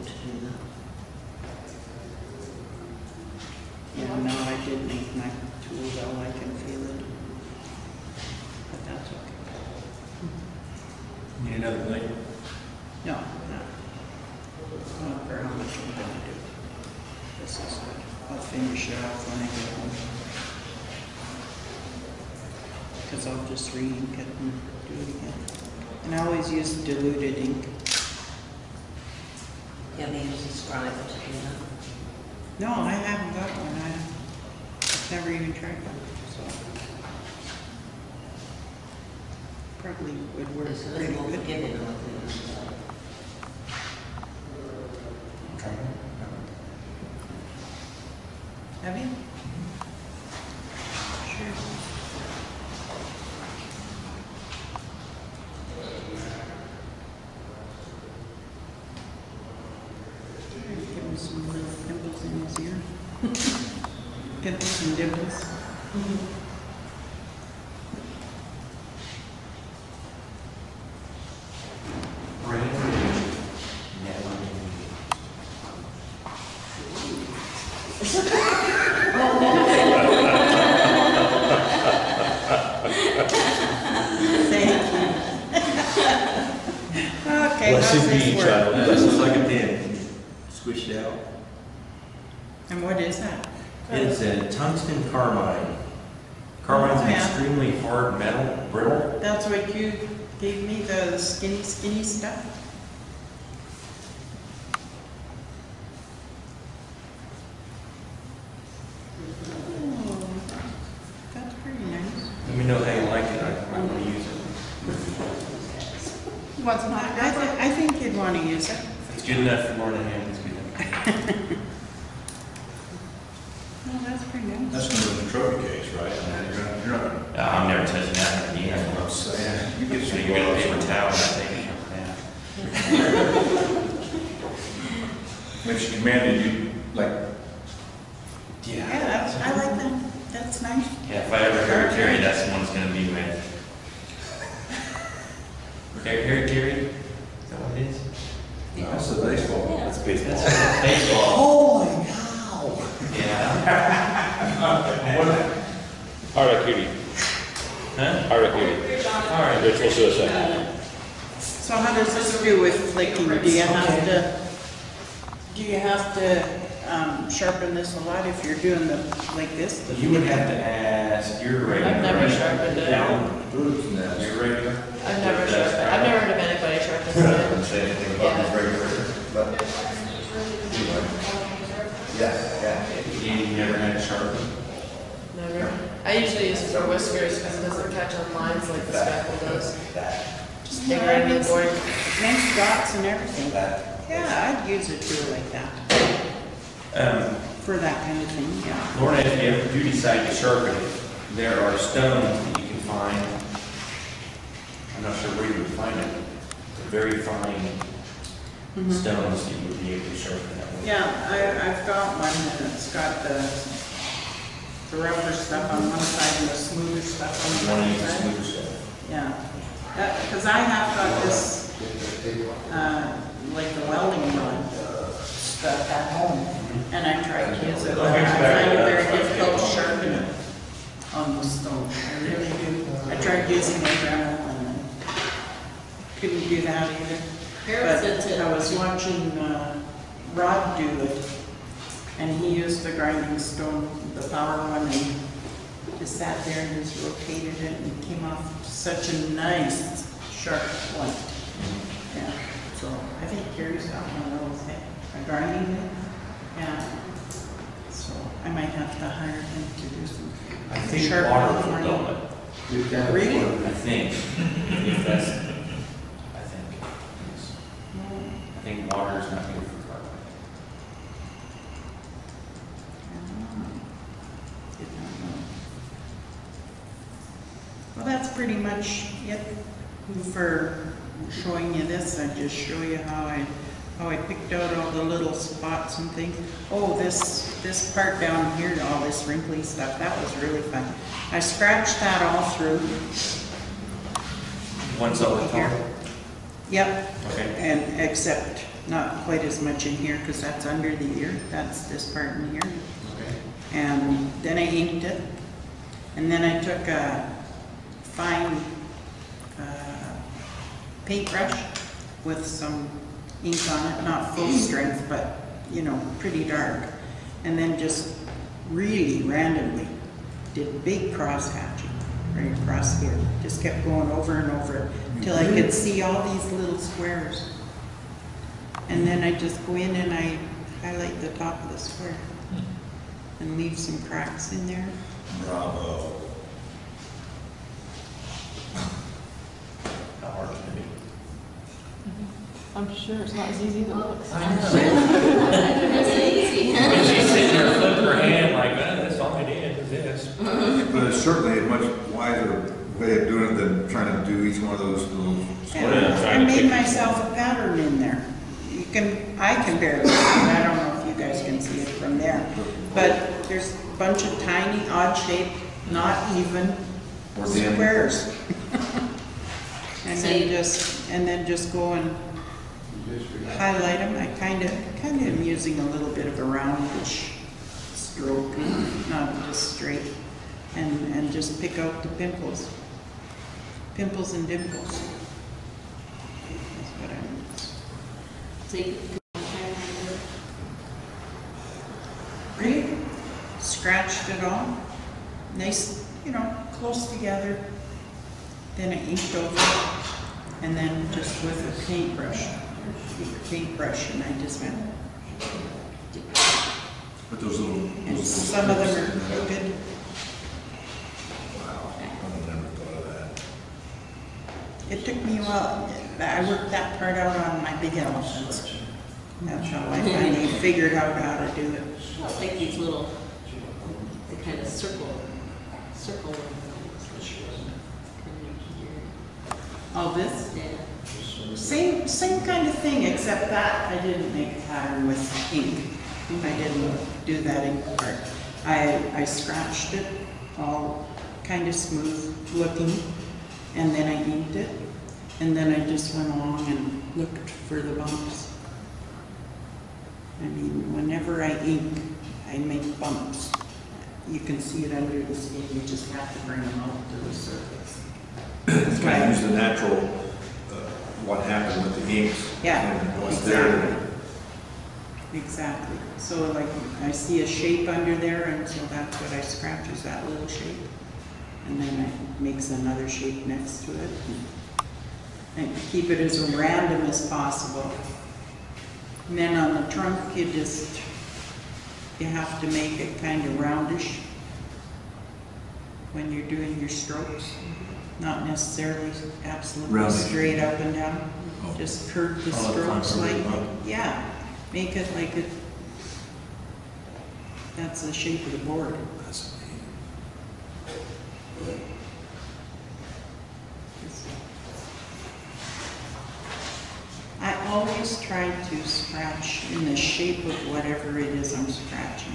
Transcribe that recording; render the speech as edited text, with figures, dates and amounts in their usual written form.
to do that. Yeah, no, I did make my tool though, I can feel it. But that's okay. Need another blade? No, not for how much I'm gonna do. This is good. I'll finish it off when I get home. Because I'll just re-ink it and do it again. And I always use diluted ink. Yeah, they use the scribe to do that. No, I haven't got one. I've never even tried one, so. Probably would work It's a pretty little good. forgiving with it. Have you? Sure. Give him some little dimples in his ear. Dimples and dimples. Thank you. Okay, how's Blessed be this work? child. This is like a pin. Squished out. And what is that? It's a tungsten carbide. Carbide's an Yeah. extremely hard metal, brittle. That's what you gave me, the skinny stuff? Oh, that's pretty nice. Let me know how you like it. I want to use it. What's not? I think you'd want to use it. If it's good enough for Lord and Him, it's good enough. Oh, that's pretty nice. That's gonna be in the trophy case, right? I mean, you're not, I'm never touching that again. I'm saying, you get So some you get a paper gloves. towel and I take it. When she commanded you, like, Yeah, I like that. That's nice. Yeah, if I ever hear Carrie, that's the one it's going to be with. Harry Carey? Is that what it is? that's the baseball. That's baseball. That's baseball. Holy cow! Yeah. Alright, cutie. Huh? Alright, cutie. All right. You're supposed to do a second. So how does this do with flicking? Do you have to sharpen this a lot if you're doing the like this? You would have to ask your regular. I've never sharpened it. Boots and that. Your regular? I've never sharpened. I've never heard of anybody sharpening I it. didn't say anything about this regular, but. Yeah. You never had it sharpened? Never. I usually use it for whiskers because it doesn't catch on lines like the spackle does. Just stick right in the board. Nice dots and everything. Yeah, I'd use a tool like that for that kind of thing, yeah. Lorna, if you ever do decide to sharpen it, there are stones that you can find. I'm not sure where you would find it. They're very fine stones that you would be able to sharpen that with. Yeah, I've got one that's got the rougher stuff on one side and the smoother stuff on You the want to other use the side. smoother stuff. Yeah, because I have got this, like the welding rod stuff at home, and I tried to use it, but I find it very difficult to sharpen it on the stone. I really do. I tried using a Dremel and I couldn't do that either. But I was watching Rod do it, and he used the grinding stone, the power one, and just sat there and just rotated it and came off such a nice sharp point. Yeah, so I think Carrie's got one of those, a grinding one. Yeah, so I might have to hire him to do some. I think sharp water for will me. dull it. Really? I think. If that's, I think. Yes. I think water is not good for carbide. Did not know. Well, that's pretty much it for showing you this. I just show you how I picked out all the little spots and things. Oh, this part down here, all this wrinkly stuff, that was really fun. I scratched that all through. One's over Here. here. Yep. Okay. And except Not quite as much in here because that's under the ear. That's this part in here. Okay. And then I inked it. And then I took a fine paintbrush with some ink on it, not full strength, but you know, pretty dark. And then just really randomly did big cross hatching right across here. Just kept going over and over till I could see all these little squares. And then I just go in and I highlight the top of the square and leave some cracks in there. Bravo. How hard can it be? I'm sure it's not as easy as it looks. I know. When she's sitting there flipping her hand like, that's all I did was this. But it's certainly a much wiser way of doing it than trying to do each one of those little. I made myself a pattern in there. I can barely see it. I don't know if you guys can see it from there. But there's a bunch of tiny, odd shaped, not even squares. And then just go and highlight them. I kind of am using a little bit of a roundish stroke, not just straight, and just pick out the pimples and dimples. That's what I'm. So you can Really scratched it all, nice, you know, close together. Then I inked over it, and then just with a paintbrush, and I just went. But those little. And some of them are crooked. Wow, I never thought of that. It took me a while. I worked that part out on my big elephants. That's how I finally figured out how to do it. It's like these little, the kind of circle. All this? Yeah. Same kind of thing, except that I didn't make a pattern with ink. I didn't do that ink part. I scratched it all kind of smooth looking, and then I inked it, and then I just went along and looked for the bumps. I mean, whenever I ink, I make bumps. You can see it under the skin, you just have to bring them out to the surface. It's kind of use the natural, what happened with the inks. Yeah, And what's there. Exactly. So like, I see a shape under there, and so that's what I scratch, is that little shape. And then it makes another shape next to it. And keep it as random as possible. And then on the trunk, you have to make it kind of roundish when you're doing your strokes. Not necessarily absolutely Rounded. straight up and down. Oh. Just curve the Oh, strokes contour like, it up. yeah, make it like it, that's the shape of the board. That's I always try to scratch in the shape of whatever it is I'm scratching.